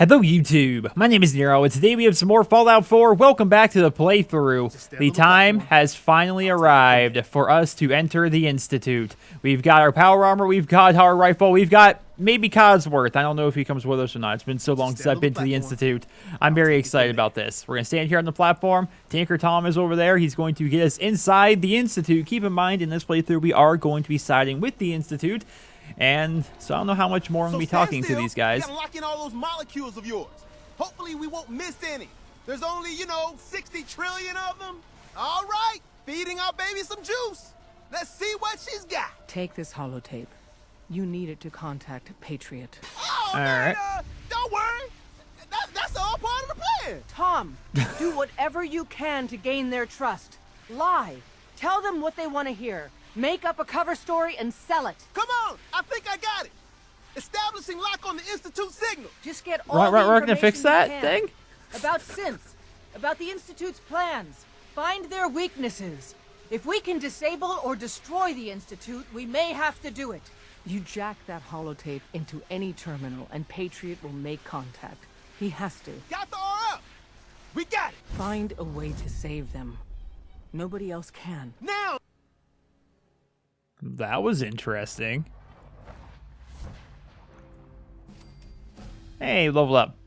Hello YouTube, my name is Nero, and today we have some more Fallout 4. Welcome back to the playthrough. The time has finally arrived for us to enter the Institute. We've got our power armor, we've got our rifle, we've got maybe Codsworth. I don't know if he comes with us or not. It's been so long since I've been to the Institute. I'm very excited about this. We're going to stand here on the platform. Tanker Tom is over there. He's going to get us inside the Institute. Keep in mind, in this playthrough, we are going to be siding with the Institute. And so I don't know how much more I'm going to be talking to these guys. We gotta lock in all those molecules of yours. Hopefully we won't miss any. There's only, 60 trillion of them. All right, feeding our baby some juice. Let's see what she's got. Take this holotape. You need it to contact Patriot. Oh, all man, right. Don't worry. That's all part of the plan. Tom, do whatever you can to gain their trust. Lie. Tell them what they want to hear. Make up a cover story and sell it. Come on, I think I got it. Establishing lock on the Institute signal. Just get all the We're information gonna fix you that can. thing? About synths, about the Institute's plans. Find their weaknesses. If we can disable or destroy the Institute, we may have to do it. You jack that holotape into any terminal and Patriot will make contact. He has to. Got the RF. We got it. Find a way to save them. Nobody else can. Now. That was interesting. Hey, level up.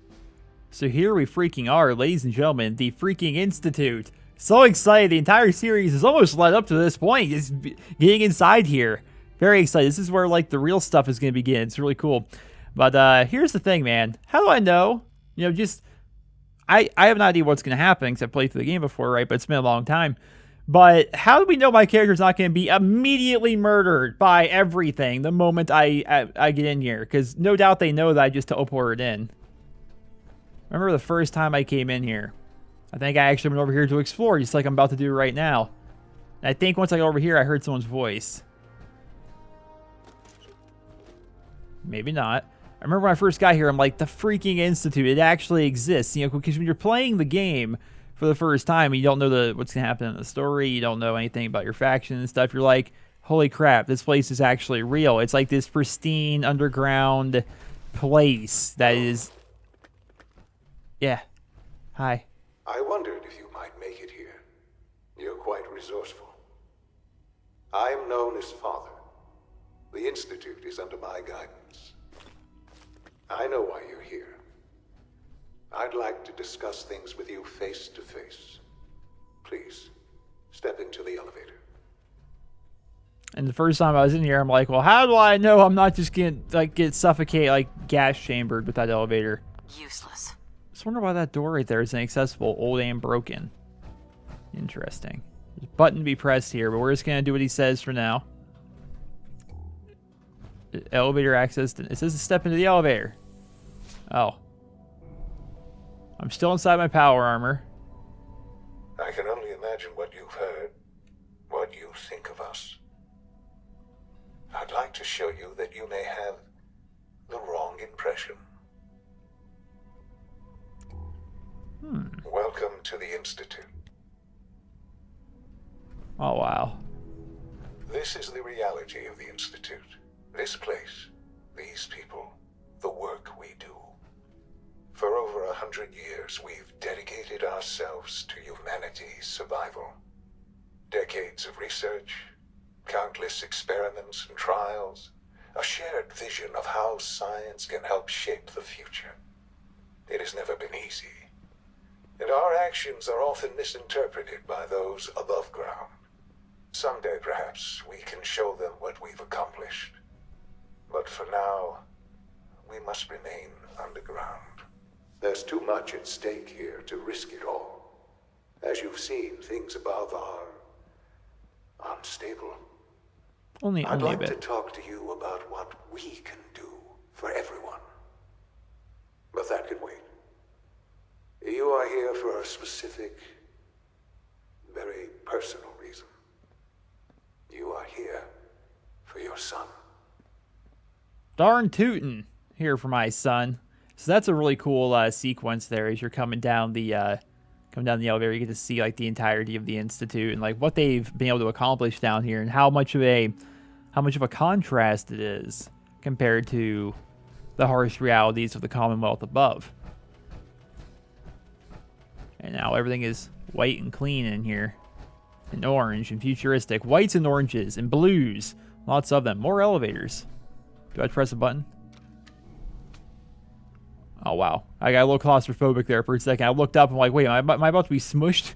So here we freaking are, ladies and gentlemen, the freaking Institute. So excited. The entire series is almost led up to this point. Just getting inside here. Very excited. This is where, like, the real stuff is going to begin. It's really cool. But here's the thing, man. How do I know? I have no idea what's going to happen because I've played through the game before, right? But it's been a long time. But how do we know my character's not going to be immediately murdered by everything the moment I get in here? Because no doubt they know that I just teleported in. Remember the first time I came in here? I think I actually went over here to explore, just like I'm about to do right now. And I think once I got over here, I heard someone's voice. Maybe not. I remember when I first got here, I'm like, the freaking Institute, it actually exists. Because when you're playing the game for the first time, you don't know what's going to happen in the story, you don't know anything about your faction and stuff, you're like, holy crap, this place is actually real. It's like this pristine underground place that is... Yeah. Hi. I wondered if you might make it here. You're quite resourceful. I am known as Father. The Institute is under my guidance. I know why you're here. I'd like to discuss things with you face to face. Please, step into the elevator. And the first time I was in here, I'm like, well, how do I know I'm not just going to get suffocated, like gas chambered with that elevator? Useless. Just wonder why that door right there is inaccessible, old and broken. Interesting. There's a button to be pressed here, but we're just going to do what he says for now. Elevator access. It says to step into the elevator. Oh. I'm still inside my power armor. I can only imagine what you've heard, what you think of us. I'd like to show you that you may have the wrong impression. Welcome to the Institute. Oh, wow. This is the reality of the Institute. This place, these people, the work we do. For over 100 years, we've dedicated ourselves to humanity's survival. Decades of research, countless experiments and trials, a shared vision of how science can help shape the future. It has never been easy, and our actions are often misinterpreted by those above ground. Someday, perhaps, we can show them what we've accomplished. But for now, we must remain underground. There's too much at stake here to risk it all. As you've seen, things above are unstable. Only I'd a like bit. to talk to you about what we can do for everyone. But that can wait. You are here for a specific, very personal reason. You are here for your son. Darn tootin' here for my son. So that's a really cool sequence there as you're coming down the elevator. You get to see like the entirety of the Institute and like what they've been able to accomplish down here and how much of a contrast it is compared to the harsh realities of the Commonwealth above. And now everything is white and clean in here. And orange and futuristic. Whites and oranges and blues. Lots of them. More elevators. Do I press a button? Oh, wow. I got a little claustrophobic there for a second. I looked up and I'm like, wait, am I about to be smushed?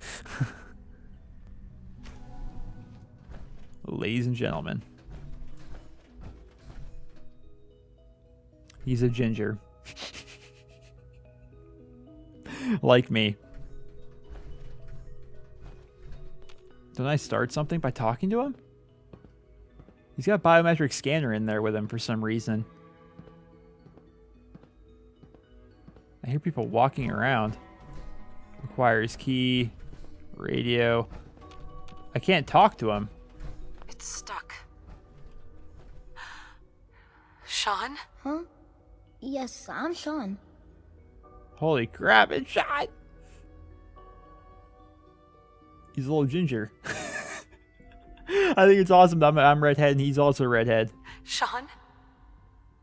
Ladies and gentlemen. He's a ginger. Like me. Don't I start something by talking to him? He's got a biometric scanner in there with him for some reason. I hear people walking around. Requires key, radio. I can't talk to him. It's stuck. Sean? Huh? Yes, I'm Sean. Holy crap, it's Sean! He's a little ginger. I think it's awesome that I'm redhead and he's also redhead. Sean?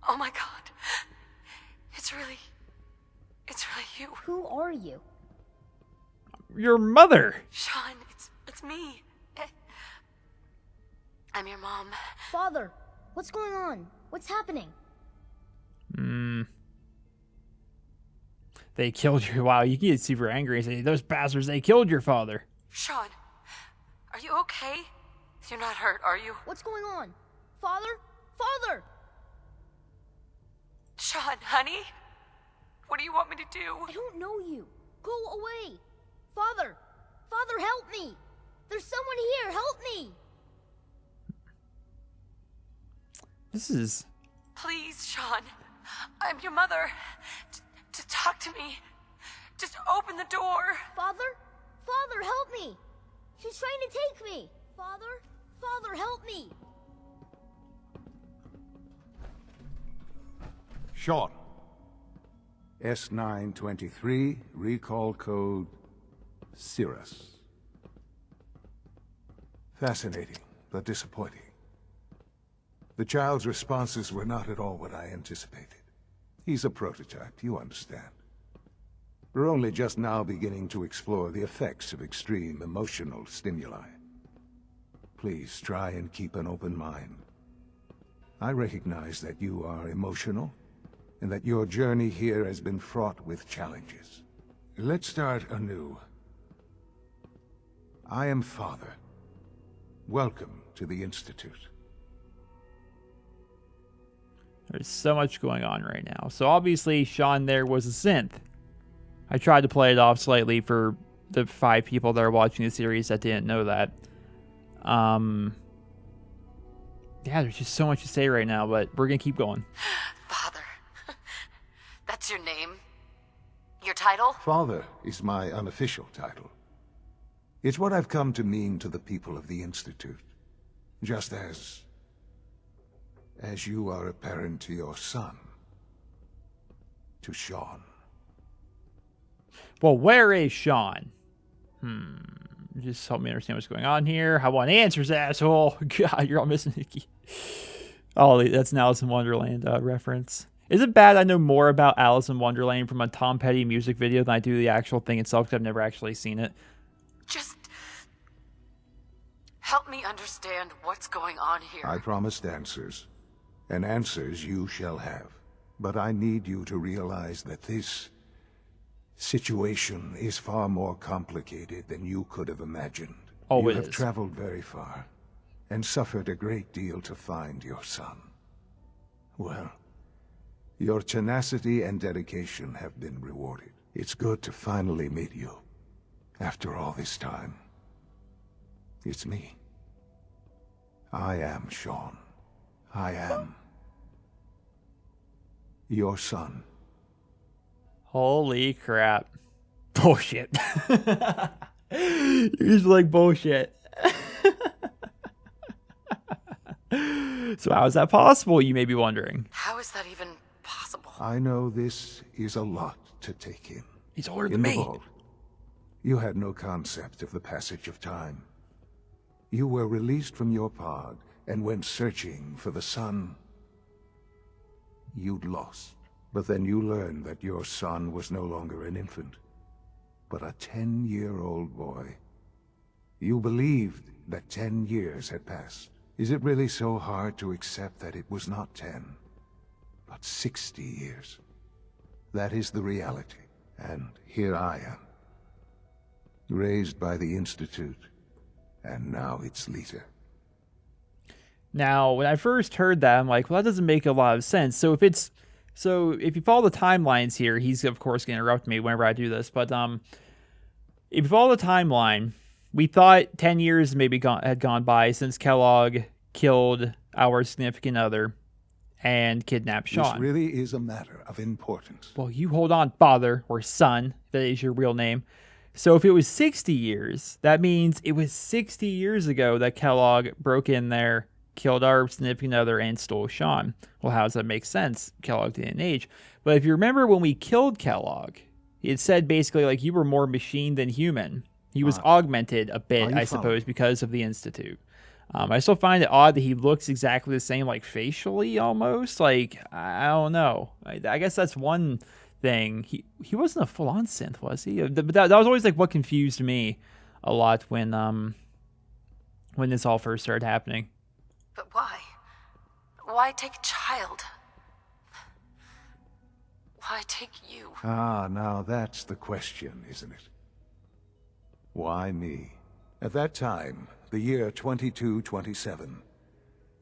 Oh my god. It's really you. Who are you? Your mother! Sean, it's me. I'm your mom. Father, what's going on? What's happening? They killed you. Wow, you get super angry and say, those bastards, they killed your father. Sean, are you okay? You're not hurt, are you? What's going on? Father? Father! Sean, honey? What do you want me to do? I don't know you. Go away. Father! Father, help me! There's someone here, help me! This is... Please, Sean. I'm your mother. Just talk to me. Just open the door. Father? Father, help me! She's trying to take me! Father? Father, help me! Sean. S923, recall code Cirrus. Fascinating, but disappointing. The child's responses were not at all what I anticipated. He's a prototype, you understand. We're only just now beginning to explore the effects of extreme emotional stimuli. Please try and keep an open mind. I recognize that you are emotional, and that your journey here has been fraught with challenges. Let's start anew. I am Father. Welcome to the Institute. There's so much going on right now. So obviously, Sean there was a synth. I tried to play it off slightly for the 5 people that are watching the series that didn't know that. Yeah, there's just so much to say right now, but we're gonna keep going. Father. That's your name? Your title? Father is my unofficial title. It's what I've come to mean to the people of the Institute. Just as you are a parent to your son. To Sean. Well, where is Sean? Just help me understand what's going on here. I want answers, asshole. God, you're all missing Nikki. Oh, that's an Alice in Wonderland reference. Is it bad I know more about Alice in Wonderland from a Tom Petty music video than I do the actual thing itself, because I've never actually seen it? Just help me understand what's going on here. I promised answers, and answers you shall have. But I need you to realize that this situation is far more complicated than you could have imagined. Oh, you it have is. traveled very far, and suffered a great deal to find your son. Well, your tenacity and dedication have been rewarded. It's good to finally meet you, after all this time. It's me. I am Sean. I am your son. Holy crap. Bullshit. You're just like bullshit. So how is that possible, you may be wondering? How is that even possible? I know this is a lot to take in. He's older In than the me. vault, you had no concept of the passage of time. You were released from your pod and went searching for the son you'd lost. But then you learned that your son was no longer an infant. but a 10-year-old boy. You believed that 10 years had passed. Is it really so hard to accept that it was not 10, but 60 years? That is the reality, and here I am, raised by the Institute, and now its leader. Now, when I first heard that, I'm like, well, that doesn't make a lot of sense. So if you follow the timelines here, he's of course going to interrupt me whenever I do this, but if you follow the timeline, we thought 10 years maybe had gone by since Kellogg killed our significant other and kidnapped Sean. This really is a matter of importance. Well, you hold on, father, or son, if that is your real name. So if it was 60 years, that means it was 60 years ago that Kellogg broke in there, killed our significant other, and stole Sean. Well, how does that make sense? Kellogg didn't age. But if you remember when we killed Kellogg, it said basically like you were more machine than human. He was augmented a bit, I suppose, because of the Institute. I still find it odd that he looks exactly the same, like facially almost. Like, I don't know. I guess that's one thing. He wasn't a full-on synth, was he? But that was always like what confused me a lot when this all first started happening. But why? Why take a child? Why take you? Now that's the question, isn't it? Why me? At that time, the year 2227,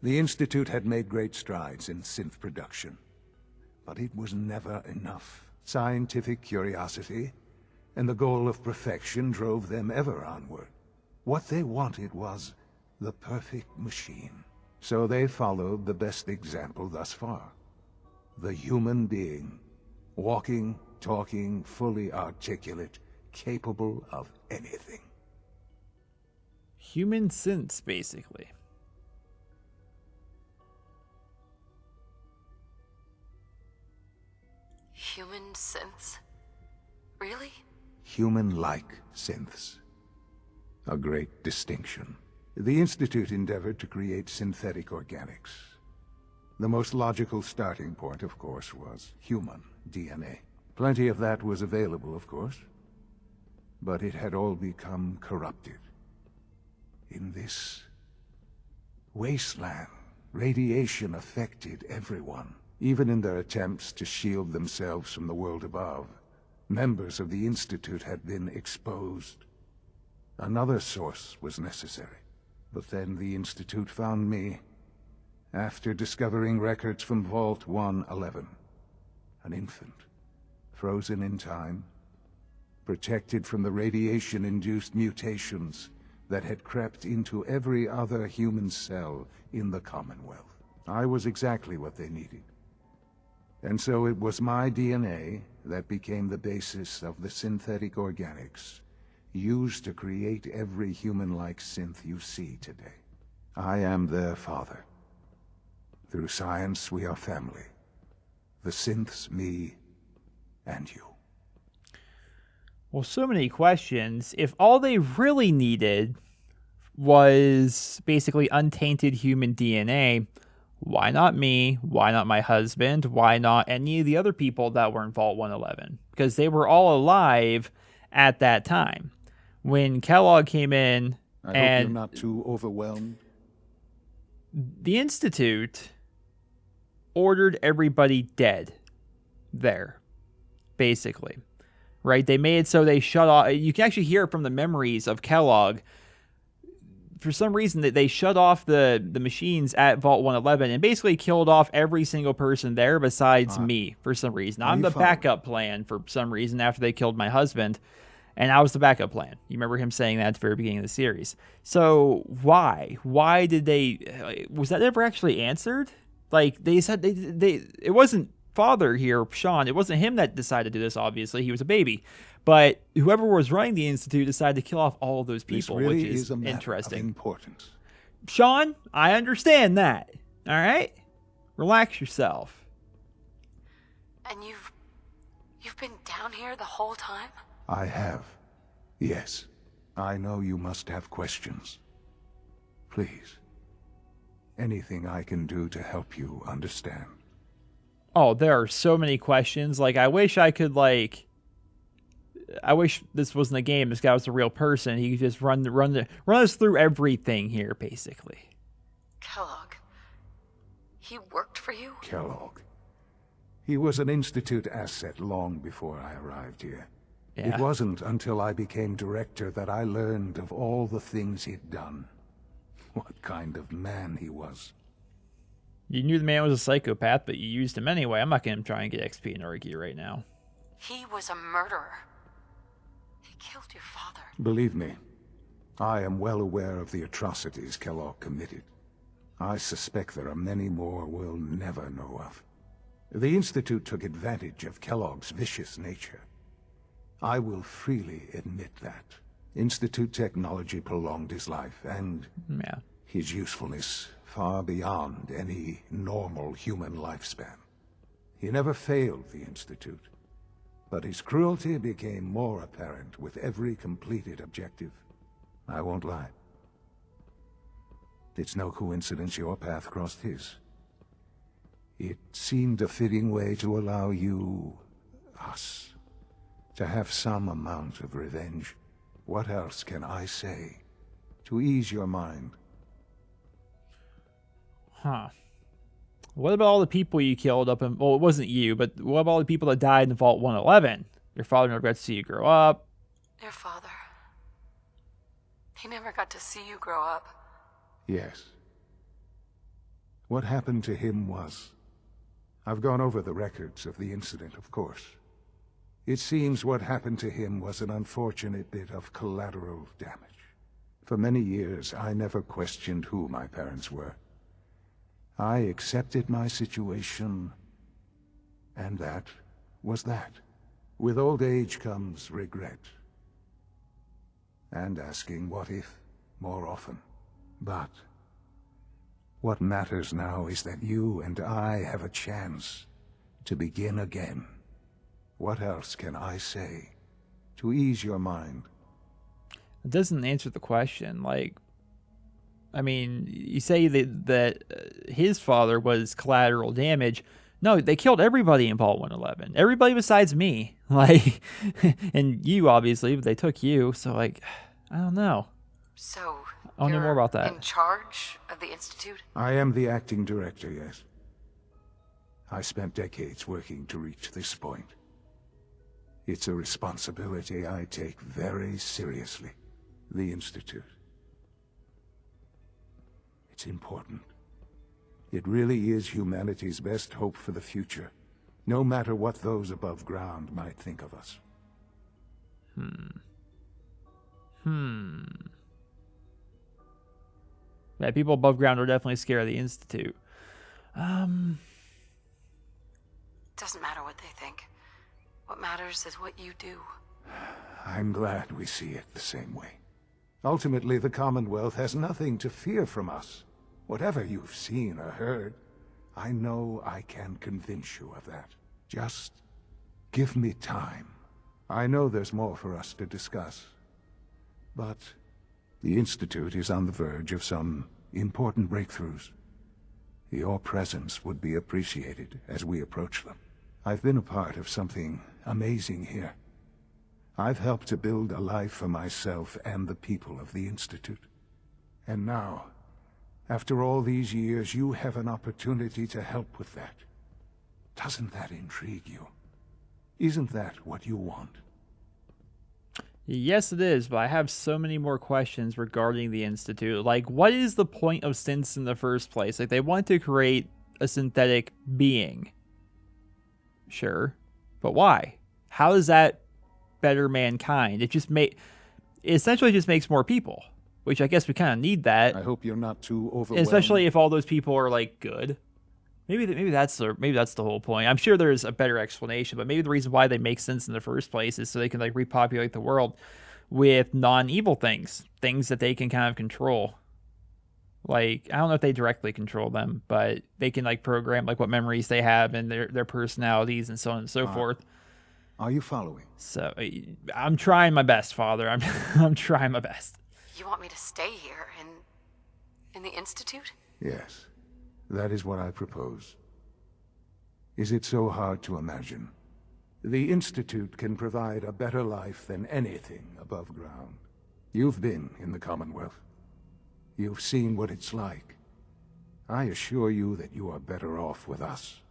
the Institute had made great strides in synth production. But it was never enough. Scientific curiosity and the goal of perfection drove them ever onward. What they wanted was the perfect machine. So they followed the best example thus far. The human being. Walking, talking, fully articulate, capable of anything. Human synths, basically. Human synths? Really? Human-like synths. A great distinction. The Institute endeavored to create synthetic organics. The most logical starting point, of course, was human DNA. Plenty of that was available, of course. But it had all become corrupted. In this wasteland, radiation affected everyone. Even in their attempts to shield themselves from the world above, members of the Institute had been exposed. Another source was necessary. But then the Institute found me, after discovering records from Vault 111. An infant, frozen in time, protected from the radiation-induced mutations that had crept into every other human cell in the Commonwealth. I was exactly what they needed. And so it was my DNA that became the basis of the synthetic organics used to create every human-like synth you see today. I am their father. Through science, we are family. The synths, me, and you. Well, so many questions. If all they really needed was basically untainted human DNA, why not me? Why not my husband? Why not any of the other people that were in Vault 111? Because they were all alive at that time. When Kellogg came in I hope you're not too overwhelmed. The Institute ordered everybody dead there, basically. Right? They made it so they shut off. You can actually hear it from the memories of Kellogg. For some reason, they shut off the machines at Vault 111 and basically killed off every single person there besides me, for some reason. I'm the backup plan for some reason after they killed my husband, and I was the backup plan. You remember him saying that at the very beginning of the series. So why? Why did they... Was that ever actually answered? Like, they said it wasn't father here, Sean. It wasn't him that decided to do this, obviously. He was a baby. But whoever was running the Institute decided to kill off all of those people, this really which is a matter interesting. Of importance. Sean, I understand that. All right? Relax yourself. And you've been down here the whole time? I have. Yes. I know you must have questions. Please. Anything I can do to help you understand. Oh, there are so many questions. Like, I wish I could, like... I wish this wasn't a game. This guy was a real person. He could just run us through everything here, basically. Kellogg. He worked for you? Kellogg. He was an Institute asset long before I arrived here. Yeah. It wasn't until I became director that I learned of all the things he'd done. What kind of man he was. You knew the man was a psychopath, but you used him anyway. I'm not going to try and get XP and argue right now. He was a murderer. He killed your father. Believe me, I am well aware of the atrocities Kellogg committed. I suspect there are many more we'll never know of. The Institute took advantage of Kellogg's vicious nature. I will freely admit that. Institute technology prolonged his life, and Yeah. his usefulness far beyond any normal human lifespan. He never failed the Institute, but his cruelty became more apparent with every completed objective. I won't lie. It's no coincidence your path crossed his. It seemed a fitting way to allow you, us, to have some amount of revenge. What else can I say to ease your mind? Huh. What about all the people you killed up in... Well, it wasn't you, but what about all the people that died in Vault 111? Your father never got to see you grow up. Your father. He never got to see you grow up. Yes. What happened to him was... I've gone over the records of the incident, of course. It seems what happened to him was an unfortunate bit of collateral damage. For many years, I never questioned who my parents were. I accepted my situation, and that was that. With old age comes regret. And asking what if more often. But what matters now is that you and I have a chance to begin again. What else can I say to ease your mind? It doesn't answer the question. Like, I mean, you say that his father was collateral damage. No, they killed everybody in Vault 111. Everybody besides me. Like, and you, obviously, but they took you. So, like, I don't know. So, I want to know more about that. in charge of the Institute? I am the acting director, yes. I spent decades working to reach this point. It's a responsibility I take very seriously. The Institute. It's important. It really is humanity's best hope for the future, no matter what those above ground might think of us. Yeah, people above ground are definitely scared of the Institute. Doesn't matter what they think. What matters is what you do. I'm glad we see it the same way. Ultimately, the Commonwealth has nothing to fear from us. Whatever you've seen or heard, I know I can convince you of that. Just give me time. I know there's more for us to discuss. But the Institute is on the verge of some important breakthroughs. Your presence would be appreciated as we approach them. I've been a part of something amazing here. I've helped to build a life for myself and the people of the Institute. And now, after all these years, you have an opportunity to help with that. Doesn't that intrigue you? Isn't that what you want? Yes, it is, but I have so many more questions regarding the Institute. Like, what is the point of synths in the first place? Like, they want to create a synthetic being. Sure. But why? How does that better mankind? It essentially just makes more people, which I guess we kind of need that. I hope you're not too overwhelmed. Especially if all those people are like good. Maybe that's the whole point. I'm sure there's a better explanation, but maybe the reason why they make sense in the first place is so they can like repopulate the world with non-evil things that they can kind of control. Like, I don't know if they directly control them, but they can like program like what memories they have and their personalities and so on and so forth. Are you following? So I'm trying my best, Father. I'm trying my best. You want me to stay here in the Institute? Yes, that is what I propose. Is it so hard to imagine? The Institute can provide a better life than anything above ground. You've been in the Commonwealth. You've seen what it's like. I assure you that you are better off with us.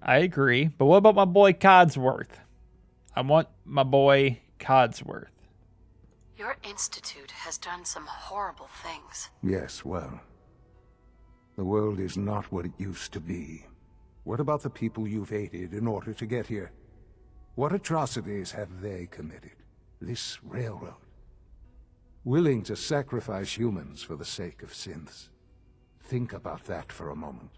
I agree, but what about my boy Codsworth? I want my boy Codsworth. Your institute has done some horrible things. Yes, well, the world is not what it used to be. What about the people you've aided in order to get here? What atrocities have they committed? This railroad. Willing to sacrifice humans for the sake of synths. Think about that for a moment.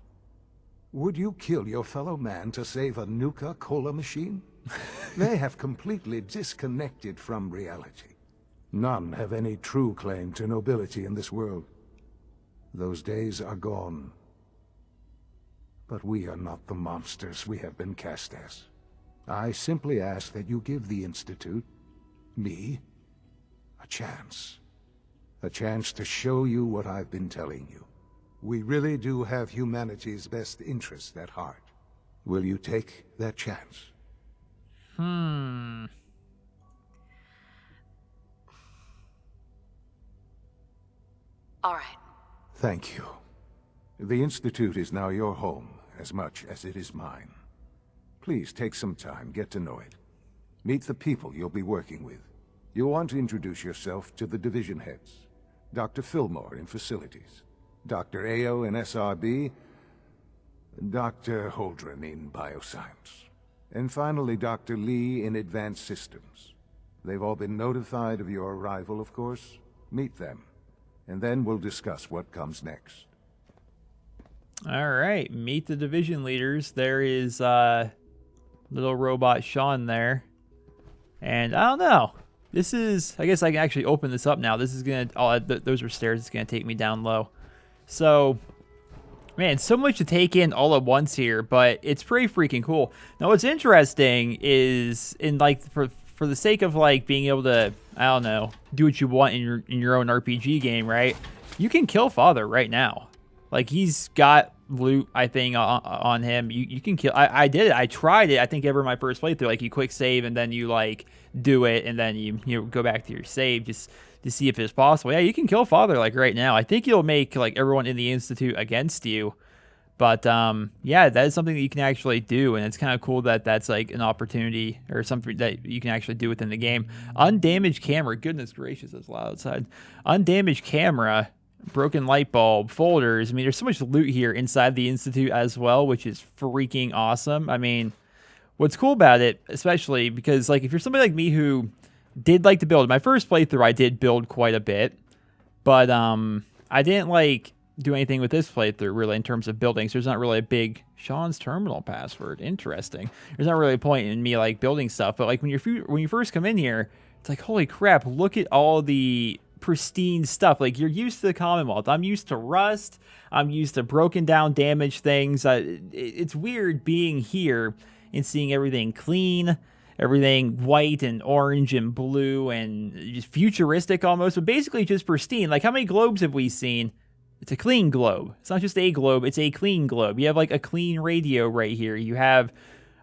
Would you kill your fellow man to save a Nuka-Cola machine? They have completely disconnected from reality. None have any true claim to nobility in this world. Those days are gone. But we are not the monsters we have been cast as. I simply ask that you give the Institute, me, a chance. A chance to show you what I've been telling you. We really do have humanity's best interest at heart. Will you take that chance? Hmm. All right. Thank you. The Institute is now your home, as much as it is mine. Please take some time, get to know it. Meet the people you'll be working with. You'll want to introduce yourself to the division heads. Dr. Fillmore in Facilities, Dr. Ayo in SRB, Dr. Holdren in Bioscience, and finally Dr. Lee in Advanced Systems. They've all been notified of your arrival, of course. Meet them, and then we'll discuss what comes next. All right, meet the division leaders. There is little robot Sean there. And I don't know. This is, I guess I can actually open this up now. This is going to, those are stairs. It's going to take me down low. So, man, so much to take in all at once here, but it's pretty freaking cool. Now, what's interesting is, in like, for the sake of like being able to, I don't know, do what you want in your own RPG game, right? You can kill Father right now. Like, he's got loot, I think, on him. You can kill. I did it. I tried it. I think ever my first playthrough. Like, you quick save and then you like do it, and then you go back to your save just to see if it's possible. Yeah, you can kill Father like right now. I think you'll make like everyone in the Institute against you. But yeah, that is something that you can actually do, and it's kind of cool that that's like an opportunity or something that you can actually do within the game. Undamaged camera. Goodness gracious, it's loud outside. Undamaged camera. Broken light bulb, folders. I mean, there's so much loot here inside the Institute as well, which is freaking awesome. I mean, what's cool about it, especially because, like, if you're somebody like me who did like to build, my first playthrough, I did build quite a bit, but I didn't, like, do anything with this playthrough, really, in terms of building, so there's not really a big Sean's terminal password. Interesting. There's not really a point in me, like, building stuff, but, like, when you first come in here, it's like, holy crap, look at all the pristine stuff. Like, you're used to the Commonwealth. I'm used to rust. I'm used to broken down, damaged things. It's weird being here and seeing everything clean, everything white and orange and blue and just futuristic almost, but basically just pristine. Like, how many globes have we seen? It's a clean globe. It's not just a globe, it's a clean globe. You have like a clean radio right here. You have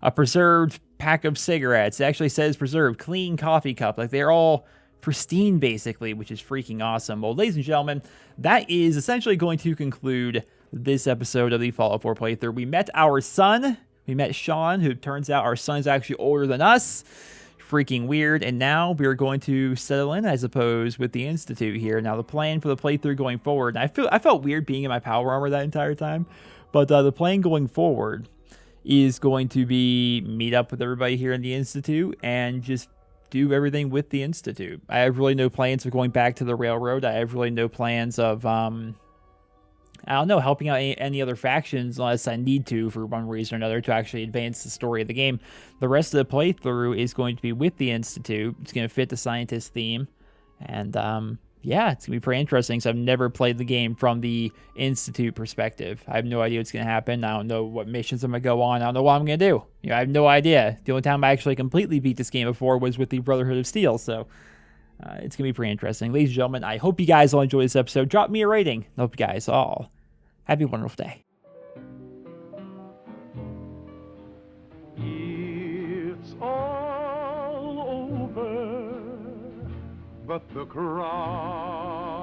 a preserved pack of cigarettes. It actually says preserved. Clean coffee cup. Like, they're all pristine, basically, which is freaking awesome. Well, ladies and gentlemen, that is essentially going to conclude this episode of the Fallout 4 playthrough. We met our son. We met Sean, who turns out our son is actually older than us. Freaking weird. And now we're going to settle in, I suppose, with the Institute here. Now, the plan for the playthrough going forward, and I felt weird being in my power armor that entire time, but the plan going forward is going to be meet up with everybody here in the Institute and just do everything with the Institute. I have really no plans of going back to the railroad. I have really no plans of, I don't know, helping out any other factions unless I need to for one reason or another to actually advance the story of the game. The rest of the playthrough is going to be with the Institute. It's going to fit the scientist theme. And, yeah, it's going to be pretty interesting because I've never played the game from the Institute perspective. I have no idea what's going to happen. I don't know what missions I'm going to go on. I don't know what I'm going to do. I have no idea. The only time I actually completely beat this game before was with the Brotherhood of Steel, so it's going to be pretty interesting. Ladies and gentlemen, I hope you guys all enjoy this episode. Drop me a rating. I hope you guys all have a wonderful day. Here but the crown